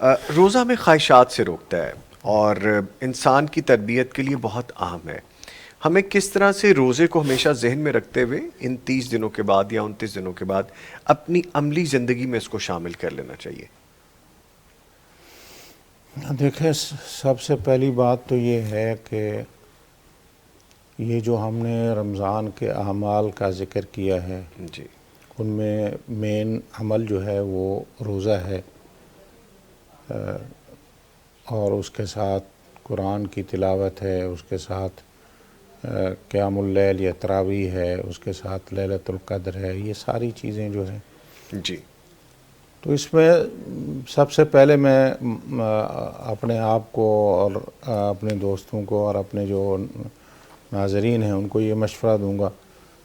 روزہ ہمیں خواہشات سے روکتا ہے اور انسان کی تربیت کے لیے بہت اہم ہے۔ ہمیں کس طرح سے روزے کو ہمیشہ ذہن میں رکھتے ہوئے ان 30 دنوں کے بعد یا 29 دنوں کے بعد اپنی عملی زندگی میں اس کو شامل کر لینا چاہیے؟ دیکھیں، سب سے پہلی بات تو یہ ہے کہ یہ جو ہم نے رمضان کے اعمال کا ذکر کیا ہے، جی ان میں مین عمل جو ہے وہ روزہ ہے، اور اس کے ساتھ قرآن کی تلاوت ہے، اس کے ساتھ قیام اللیل یا تراویح ہے، اس کے ساتھ لیلۃ القدر ہے، یہ ساری چیزیں جو ہیں۔ جی تو اس میں سب سے پہلے میں اپنے آپ کو اور اپنے دوستوں کو اور اپنے جو ناظرین ہیں ان کو یہ مشورہ دوں گا،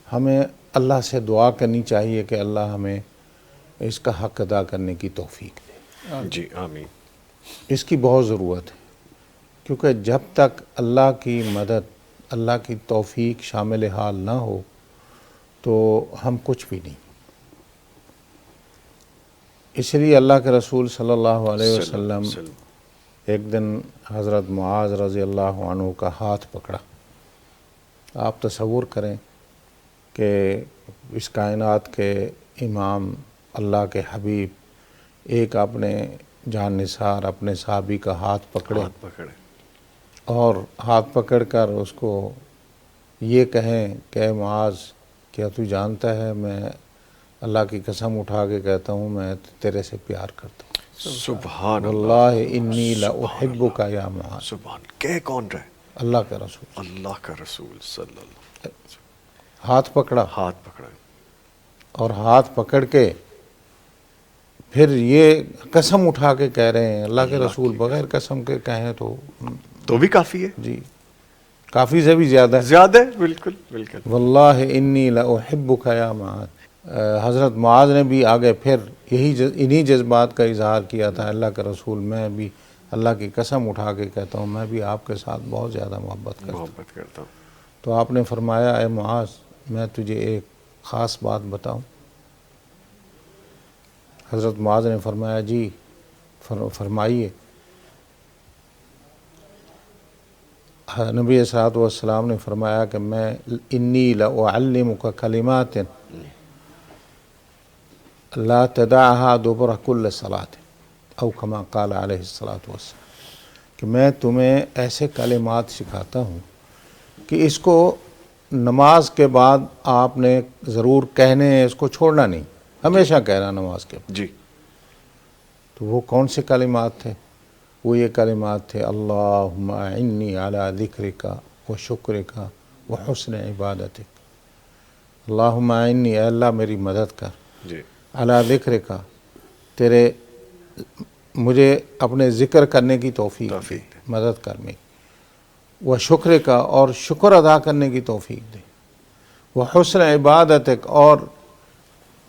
ہمیں اللہ سے دعا کرنی چاہیے کہ اللہ ہمیں اس کا حق ادا کرنے کی توفیق دے۔ جی آمین۔ اس کی بہت ضرورت ہے، کیونکہ جب تک اللہ کی مدد، اللہ کی توفیق شامل حال نہ ہو تو ہم کچھ بھی نہیں۔ اس لیے اللہ کے رسول صلی اللہ علیہ وسلم ایک دن حضرت معاذ رضی اللہ عنہ کا ہاتھ پکڑا۔ آپ تصور کریں کہ اس کائنات کے امام، اللہ کے حبیب، ایک اپنے جان نثار اپنے صحابی کا ہاتھ پکڑے اور ہاتھ پکڑ کر اس کو یہ کہیں کہ اے معاذ، کیا تو جانتا ہے میں اللہ کی قسم اٹھا کے کہتا ہوں میں تیرے سے پیار کرتا ہوں، سبحان واللہ انی لأحبک یا معاذ۔ سبحان، کہہ کون رہے؟ اللہ کا رسول، اللہ کا رسول صلی اللہ ہاتھ پکڑا، ہاتھ پکڑا اور ہاتھ پکڑ کے پھر یہ قسم اٹھا کے کہہ رہے ہیں، اللہ کے رسول بغیر قسم کے کہیں تو بھی کافی ہے، جی کافی سے بھی زیادہ ہے، زیادہ ہے، بالکل بالکل۔ واللہ انی لأحبک یا معاذ۔ حضرت معاذ نے بھی آگے پھر انہی جذبات کا اظہار کیا تھا، اللہ کے رسول میں بھی اللہ کی قسم اٹھا کے کہتا ہوں میں بھی آپ کے ساتھ بہت زیادہ محبت کرتا ہوں۔ تو آپ نے فرمایا اے معاذ، میں تجھے ایک خاص بات بتاؤں؟ حضرت معاذ نے فرمایا جی فرمائیے۔ نبی صلی اللہ علیہ وسلم نے فرمایا کہ میں انی لأعلمک کلمات لا تدعها دبر کل صلاۃ او کما قال علیہ الصلاۃ والسلام، کہ میں تمہیں ایسے کلمات سکھاتا ہوں کہ اس کو نماز کے بعد آپ نے ضرور کہنے ہیں، اس کو چھوڑنا نہیں، ہمیشہ کہنا نماز کے بعد۔ جی تو وہ کون سے کلمات تھے؟ وہ یہ کلمات تھے اللہم اعنی علی ذکرک و شکرک و حسن عبادتک۔ اللہم اعنی، اے اللہ میری مدد کر، جی علی ذکرک، تیرے مجھے اپنے ذکر کرنے کی توفیق دے، مدد کر میری، و شکر کا، اور شکر ادا کرنے کی توفیق دے، وہ حسن عبادتک، اور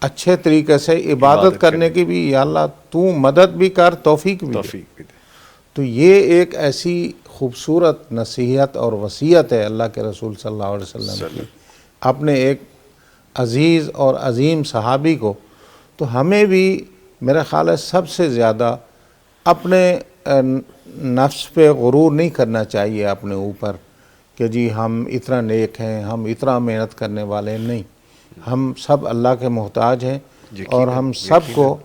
اچھے طریقے سے عبادت کرنے کی بھی، یا اللہ تو مدد بھی کر، توفیق بھی دے۔ تو یہ ایک ایسی خوبصورت نصیحت اور وصیت ہے اللہ کے رسول صلی اللہ علیہ وسلم کی اپنے ایک عزیز اور عظیم صحابی کو۔ تو ہمیں بھی میرا خیال ہے سب سے زیادہ اپنے نفس پہ غرور نہیں کرنا چاہیے اپنے اوپر کہ جی ہم اتنا نیک ہیں، ہم اتنا محنت کرنے والے ہیں، نہیں، ہم سب اللہ کے محتاج ہیں، اور ہم سب کو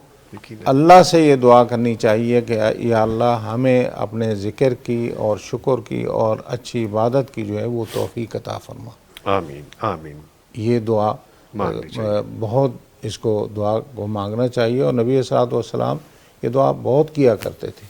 اللہ سے یہ دعا کرنی چاہیے کہ یا اللہ ہمیں اپنے ذکر کی اور شکر کی اور اچھی عبادت کی جو ہے وہ توفیق عطا فرما۔ آمین آمین۔ یہ دعا بہت، اس کو دعا کو مانگنا چاہیے، اور نبی صلی اللہ علیہ وسلم یہ دعا بہت کیا کرتے تھے۔